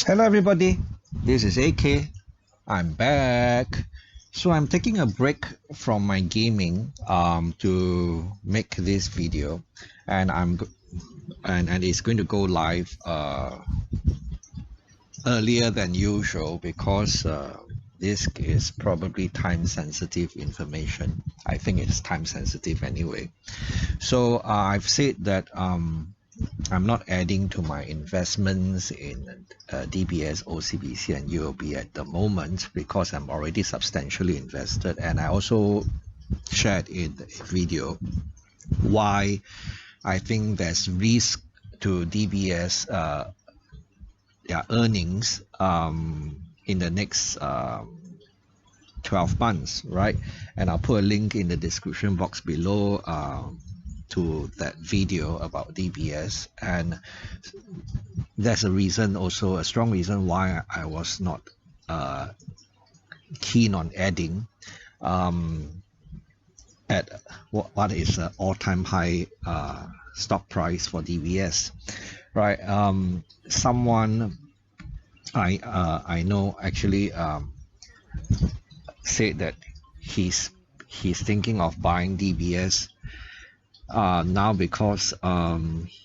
Hello everybody, this is AK. I'm back. So I'm taking a break from my gaming to make this video, and and it's going to go live earlier than usual because this is probably time sensitive information. I think it's time sensitive anyway. So I've said that I'm not adding to my investments in DBS, OCBC and UOB at the moment because I'm already substantially invested, and I also shared in the video why I think there's risk to DBS earnings in the next 12 months, right? And I'll put a link in the description box below to that video about DBS, and there's a reason, also a strong reason why I was not keen on adding at what is an all-time high stock price for DBS, right? Someone I know actually said that he's thinking of buying DBS now because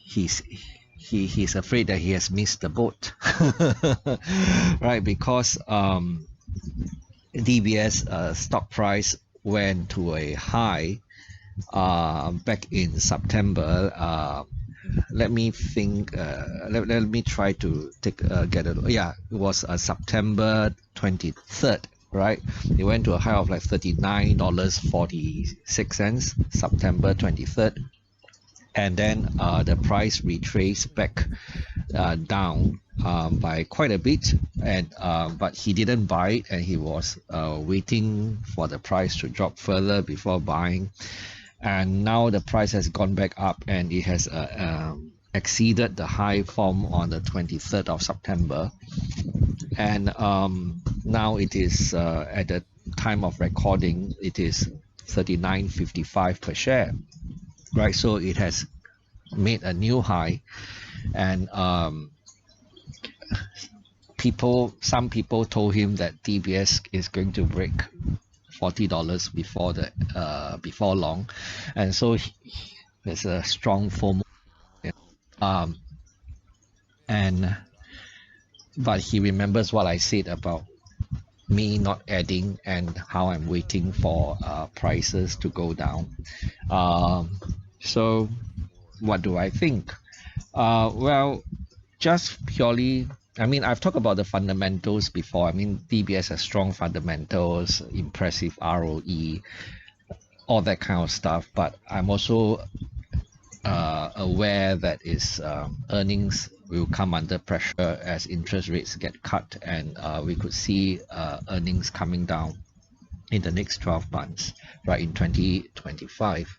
he's afraid that he has missed the boat, right? Because DBS stock price went to a high back in September. Let me think. Let me try to take get it. Yeah, it was September 23rd. Right, it went to a high of like $39.46, September 23rd, and then the price retraced back down by quite a bit, and but he didn't buy it, and he was waiting for the price to drop further before buying. And now the price has gone back up, and it has exceeded the high form on the 23rd of September. And now it is at the time of recording, it is $39.55 per share, right? So it has made a new high, and some people told him that DBS is going to break $40 before long, and so there's a strong FOMO. But he remembers what I said about me not adding and how I'm waiting for prices to go down. So what do I think? Well, just purely, I mean, I've talked about the fundamentals before. I mean, DBS has strong fundamentals, impressive ROE, all that kind of stuff. But I'm also aware that its earnings will come under pressure as interest rates get cut, and we could see earnings coming down in the next 12 months, right, in 2025.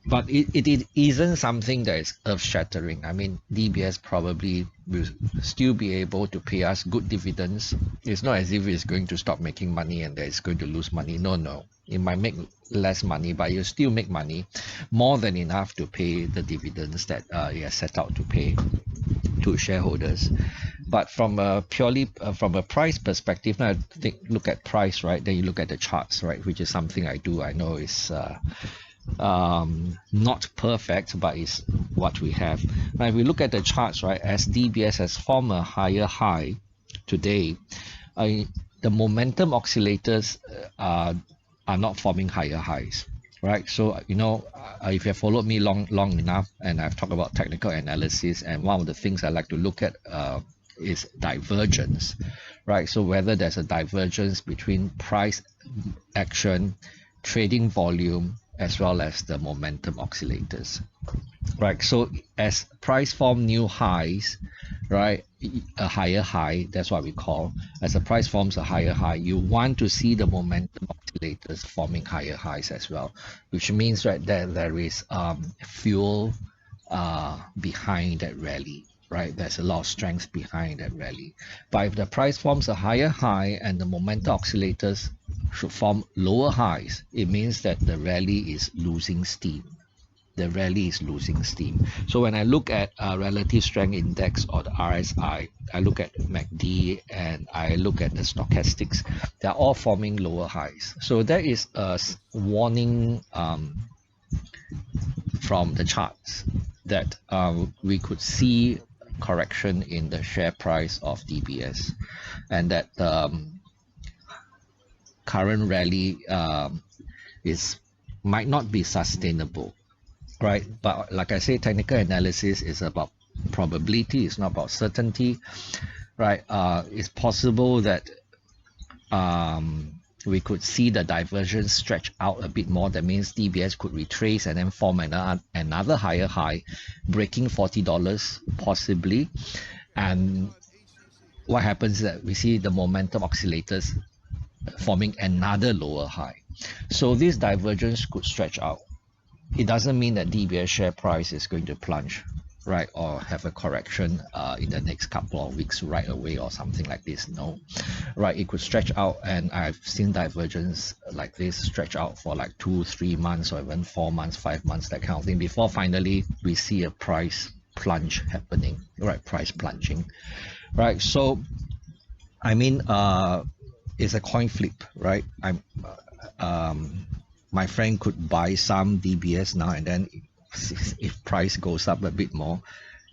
But it isn't something that is earth-shattering. I mean, DBS probably will still be able to pay us good dividends. It's not as if it's going to stop making money and that it's going to lose money. No. It might make less money, but you still make money, more than enough to pay the dividends that it has set out to pay to shareholders. But from a purely from a price perspective, now look at price, right? Then you look at the charts, right? Which is something I do. I know is not perfect, but it's what we have. Now if we look at the charts, right, as DBS has formed a higher high today, the momentum oscillators are not forming higher highs, right? So if you have followed me long enough, and I've talked about technical analysis, and one of the things I like to look at is divergence, right? So whether there's a divergence between price action, trading volume, as well as the momentum oscillators, right? So as price form new highs, right, a higher high, that's what we call, as the price forms a higher high, you want to see the momentum oscillators forming higher highs as well, which means, right, that there is fuel behind that rally, right? There's a lot of strength behind that rally. But if the price forms a higher high and the momentum oscillators should form lower highs, it means that the rally is losing steam, the rally is losing steam. So when I look at relative strength index or the RSI, I look at MACD and I look at the stochastics, they're all forming lower highs. So there is a warning from the charts that we could see correction in the share price of DBS, and that current rally might not be sustainable, right? But like I say, technical analysis is about probability, it's not about certainty, right? It's possible that we could see the divergence stretch out a bit more. That means DBS could retrace and then form another higher high, breaking $40 possibly. And what happens is that we see the momentum oscillators forming another lower high. So this divergence could stretch out. It doesn't mean that DBS share price is going to plunge, right, or have a correction in the next couple of weeks right away or something like this. No, right, it could stretch out, and I've seen divergence like this stretch out for like 2-3 months or even 4 months, 5 months, that kind of thing, before finally we see a price plunge happening, right? Price plunging, right? So I mean, it's a coin flip, right? My friend could buy some DBS now, and then if price goes up a bit more,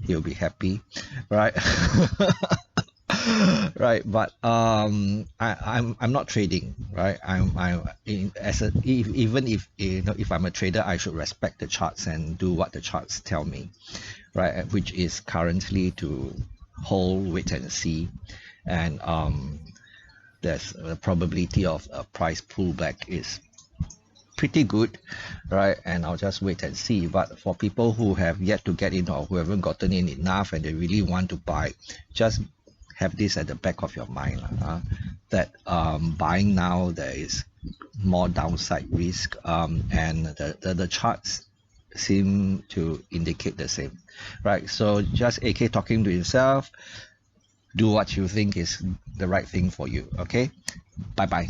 he'll be happy, right? Right, but I'm not trading, right? Even if if I'm a trader, I should respect the charts and do what the charts tell me, right? Which is currently to hold, wait and see, and there's a probability of a price pullback is pretty good, right? And I'll just wait and see. But for people who have yet to get in or who haven't gotten in enough and they really want to buy, just have this at the back of your mind, that buying now there is more downside risk, and the charts seem to indicate the same, right? So just AK talking to himself, do what you think is the right thing for you. Okay, bye bye.